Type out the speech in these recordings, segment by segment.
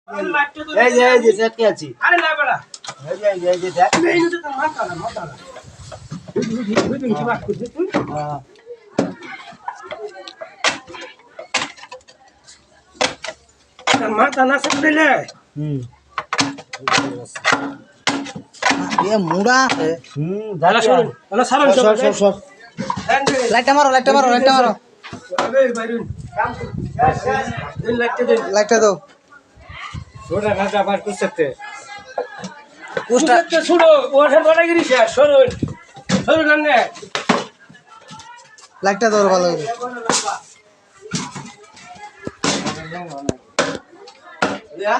এই যে সেটকে আছি আরে না বেড়া এই যে দেখ এই যে তো মাথা না বুঝুন কি বাত করছিস তুই মাথা না সামলে ये मुड़ा है দাদা শুনুন দাদা সারন সর লাইটটা মারো আবে বাইরুন কাম কর দিন লাগতে দিন লাইটটা দাও छोटा खासा बात कुछ सकते कुछ सकते सुनो ওখানে বড় গিরি শেষ শুনুন শুনুন না লাইটটা দাও ভালো করে ইয়া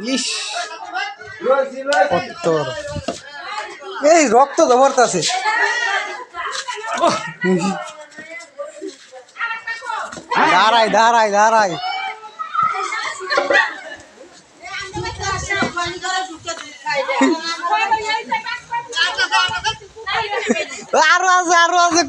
ইশ কত্তর এই রক্ত জবরদস্ত আছে দাঁড়াই আরো আছে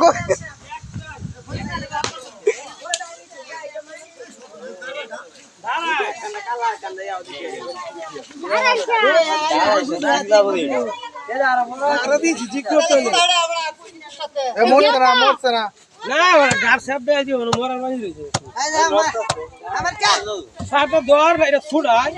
মরছে না গাছ সাপ দেয় মরার বাড়ি রয়েছে আমার সাথে দর এটা ছুড়ায়